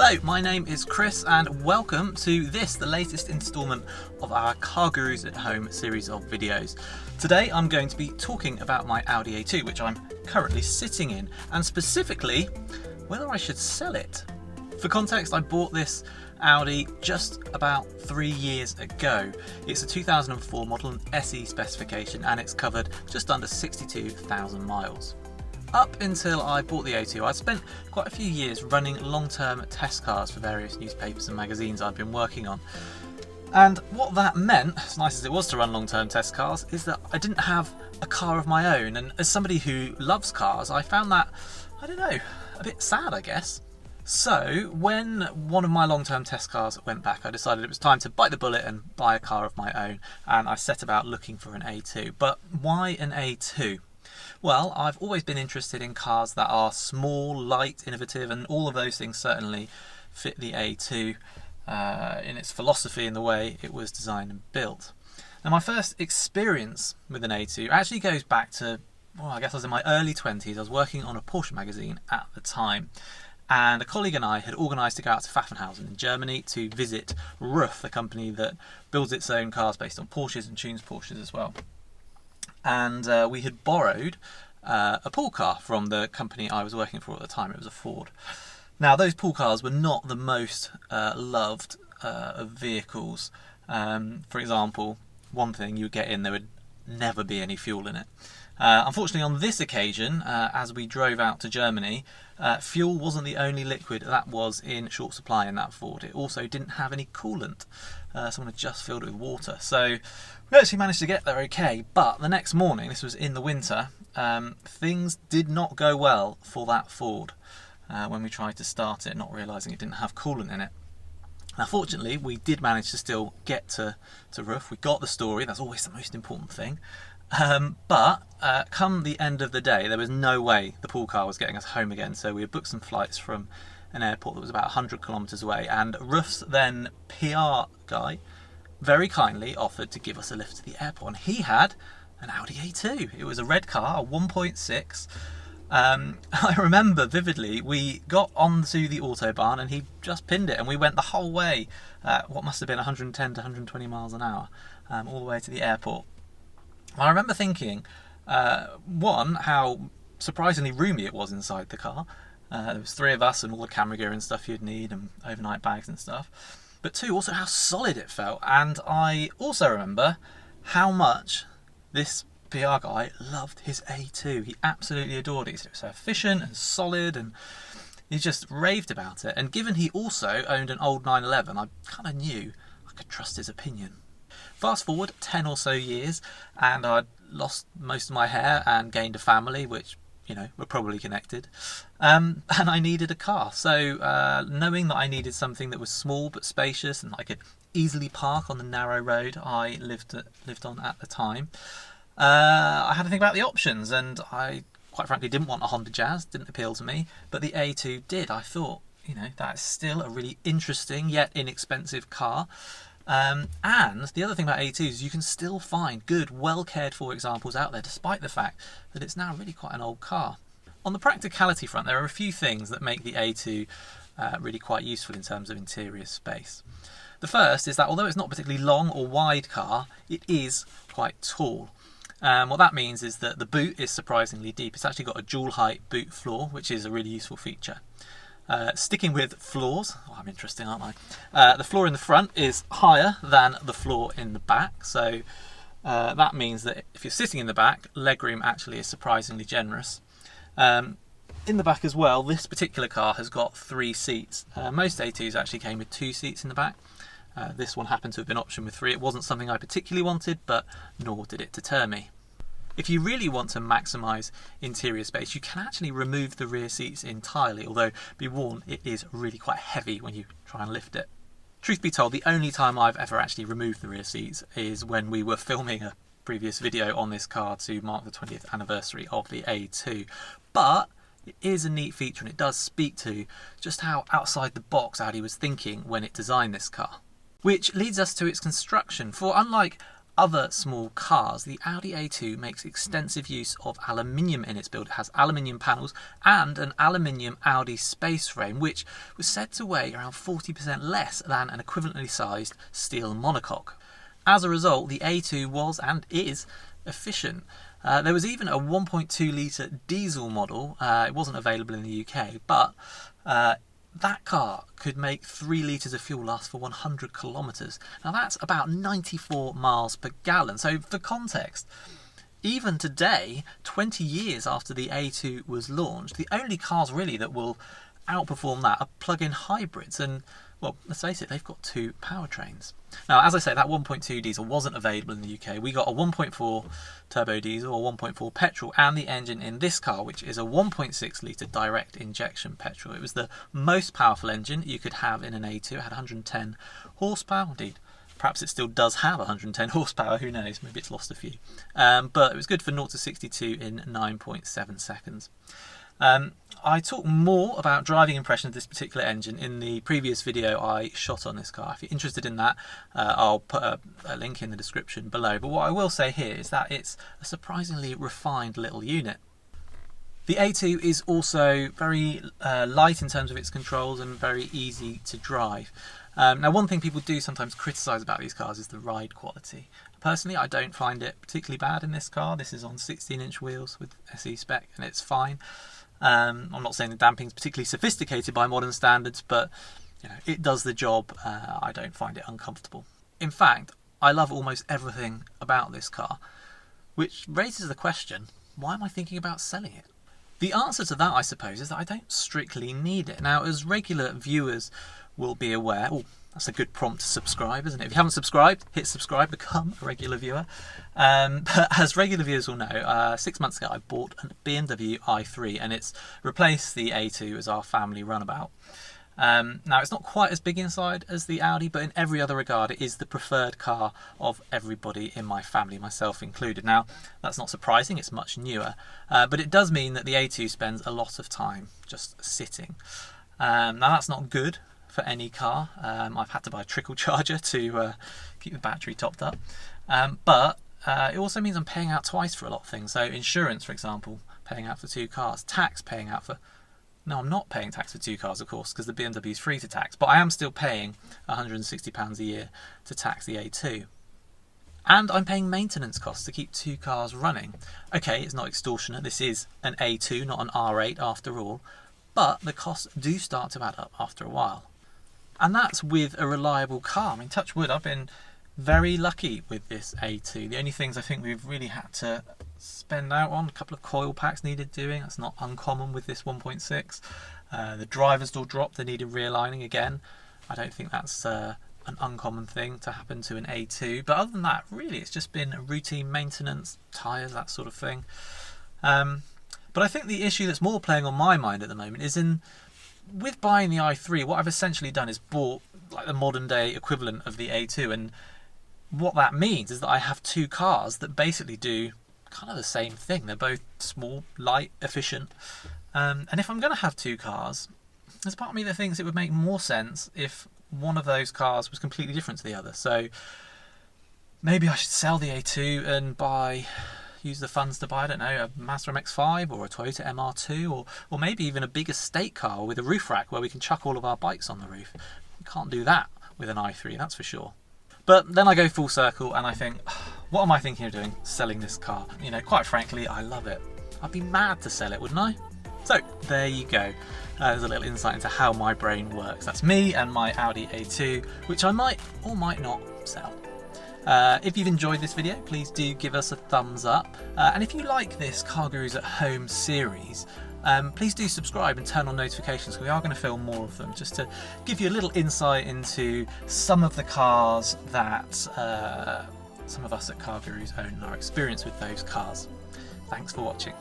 Hello, my name is Chris and welcome to the latest instalment of our CarGurus at Home series of videos. Today I'm going to be talking about my Audi A2, which I'm currently sitting in, and specifically whether I should sell it. For context, I bought this Audi just about 3 years ago. It's a 2004 model and SE specification and it's covered just under 62,000 miles. Up until I bought the A2, I'd spent quite a few years running long-term test cars for various newspapers and magazines I'd been working on. And what that meant, as nice as it was to run long-term test cars, is that I didn't have a car of my own. And as somebody who loves cars, I found that, I don't know, a bit sad, I guess. So when one of my long-term test cars went back, I decided it was time to bite the bullet and buy a car of my own. And I set about looking for an A2. But why an A2? Well, I've always been interested in cars that are small, light, innovative, and all of those things certainly fit the A2 in its philosophy and the way it was designed and built. Now, my first experience with an A2 actually goes back to, well, I guess I was in my early 20s. I was working on a Porsche magazine at the time, and a colleague and I had organised to go out to Pfaffenhausen in Germany to visit RUF, the company that builds its own cars based on Porsches and tunes Porsches as well. And we had borrowed a pool car from the company I was working for at the time. It was a Ford. Now, those pool cars were not the most loved of vehicles. For example, one thing you would get in, there would never be any fuel in it. Unfortunately, on this occasion, as we drove out to Germany, fuel wasn't the only liquid that was in short supply in that Ford. It also didn't have any coolant. Someone had just filled it with water. So we actually managed to get there okay, but the next morning, this was in the winter, things did not go well for that Ford when we tried to start it, not realising it didn't have coolant in it. Now, fortunately, we did manage to still get to RUF. We got the story, that's always the most important thing. But come the end of the day, there was no way the pool car was getting us home again, so we had booked some flights from an airport that was about 100 kilometres away, and RUF's then PR guy very kindly offered to give us a lift to the airport, and he had an Audi A2. It was a red car, a 1.6. I remember vividly, we got onto the autobahn and he just pinned it, and we went the whole way, what must have been 110 to 120 miles an hour, all the way to the airport. I remember thinking, one, how surprisingly roomy it was inside the car. There was 3 of us and all the camera gear and stuff you'd need and overnight bags and stuff. But 2, also how solid it felt. And I also remember how much this PR guy loved his A2. He absolutely adored it. He said it was so efficient and solid, and he just raved about it. And given he also owned an old 911, I kind of knew I could trust his opinion. Fast forward 10 or so years, and I'd lost most of my hair and gained a family, which, you know, were probably connected. And I needed a car. So knowing that I needed something that was small but spacious and I could easily park on the narrow road I lived on at the time, I had to think about the options, and I quite frankly didn't want a Honda Jazz, didn't appeal to me, but the A2 did. I thought, you know, that's still a really interesting yet inexpensive car. And the other thing about A2s is you can still find good, well cared for examples out there, despite the fact that it's now really quite an old car. On the practicality front, there are a few things that make the A2 really quite useful in terms of interior space. The first is that although it's not a particularly long or wide car, it is quite tall. What that means is that the boot is surprisingly deep. It's actually got a dual height boot floor, which is a really useful feature. Sticking with floors, I'm interesting, aren't I? The floor in the front is higher than the floor in the back, so that means that if you're sitting in the back, legroom actually is surprisingly generous. In the back as well, this particular car has got 3 seats. Most A2s actually came with 2 seats in the back. This one happened to have been optioned with 3. It wasn't something I particularly wanted, but nor did it deter me. If you really want to maximise interior space, you can actually remove the rear seats entirely, although be warned, it is really quite heavy when you try and lift it. Truth be told, the only time I've ever actually removed the rear seats is when we were filming a previous video on this car to mark the 20th anniversary of the A2. But it is a neat feature, and it does speak to just how outside the box Audi was thinking when it designed this car. Which leads us to its construction, for unlike other small cars, the Audi A2 makes extensive use of aluminium in its build. It has aluminium panels and an aluminium Audi space frame, which was said to weigh around 40% less than an equivalently sized steel monocoque. As a result, the A2 was and is efficient. There was even a 1.2 litre diesel model. It wasn't available in the UK, but that car could make 3 litres of fuel last for 100 kilometres. Now that's about 94 miles per gallon. So for context, even today, 20 years after the A2 was launched, the only cars really that will outperform that are plug-in hybrids. And well, let's face it, they've got 2 powertrains. Now, as I say, that 1.2 diesel wasn't available in the UK. We got a 1.4 turbo diesel, a 1.4 petrol, and the engine in this car, which is a 1.6 litre direct injection petrol. It was the most powerful engine you could have in an A2. It had 110 horsepower. Indeed, perhaps it still does have 110 horsepower. Who knows? Maybe it's lost a few. But it was good for 0 to 62 in 9.7 seconds. I talk more about driving impressions of this particular engine in the previous video I shot on this car. If you're interested in that, I'll put a link in the description below. But what I will say here is that it's a surprisingly refined little unit. The A2 is also very light in terms of its controls and very easy to drive. Now, one thing people do sometimes criticise about these cars is the ride quality. Personally, I don't find it particularly bad in this car. This is on 16-inch wheels with SE spec and it's fine. I'm not saying the damping is particularly sophisticated by modern standards, but you know, it does the job. I don't find it uncomfortable. In fact, I love almost everything about this car, which raises the question, why am I thinking about selling it? The answer to that, I suppose, is that I don't strictly need it. Now, as regular viewers will be aware, that's a good prompt to subscribe, isn't it? If you haven't subscribed, hit subscribe, become a regular viewer. But as regular viewers will know, 6 months ago I bought a BMW i3 and it's replaced the A2 as our family runabout. Now it's not quite as big inside as the Audi, but in every other regard it is the preferred car of everybody in my family, myself included. Now that's not surprising, it's much newer, but it does mean that the A2 spends a lot of time just sitting. Now that's not good for any car. I've had to buy a trickle charger to keep the battery topped up, but it also means I'm paying out twice for a lot of things. So insurance, for example, paying out for 2 cars, tax paying out for... No, I'm not paying tax for 2 cars, of course, because the BMW is free to tax, but I am still paying £160 a year to tax the A2. And I'm paying maintenance costs to keep 2 cars running. Okay, it's not extortionate, this is an A2, not an R8 after all, but the costs do start to add up after a while. And that's with a reliable car. I mean, touch wood, I've been very lucky with this A2. The only things I think we've really had to spend out on, a couple of coil packs needed doing. That's not uncommon with this 1.6. The driver's door drop, they needed realigning again. I don't think that's an uncommon thing to happen to an A2. But other than that, really, it's just been routine maintenance, tyres, that sort of thing. But I think the issue that's more playing on my mind at the moment is with buying the i3, what I've essentially done is bought like the modern day equivalent of the A2, and what that means is that I have 2 cars that basically do kind of the same thing. They're both small, light, efficient, and if I'm going to have 2 cars, there's part of me that thinks it would make more sense if one of those cars was completely different to the other. So maybe I should sell the A2 and use the funds to buy, I don't know, a Mazda MX-5 or a Toyota MR2 or maybe even a big estate car with a roof rack where we can chuck all of our bikes on the roof. You can't do that with an i3, that's for sure. But then I go full circle and I think, what am I thinking of doing? Selling this car. You know, quite frankly, I love it. I'd be mad to sell it, wouldn't I? So there you go. There's a little insight into how my brain works. That's me and my Audi A2, which I might or might not sell. If you've enjoyed this video, please do give us a thumbs up. And if you like this CarGurus at Home series, please do subscribe and turn on notifications, because we are going to film more of them, just to give you a little insight into some of the cars that some of us at CarGurus own and our experience with those cars. Thanks for watching.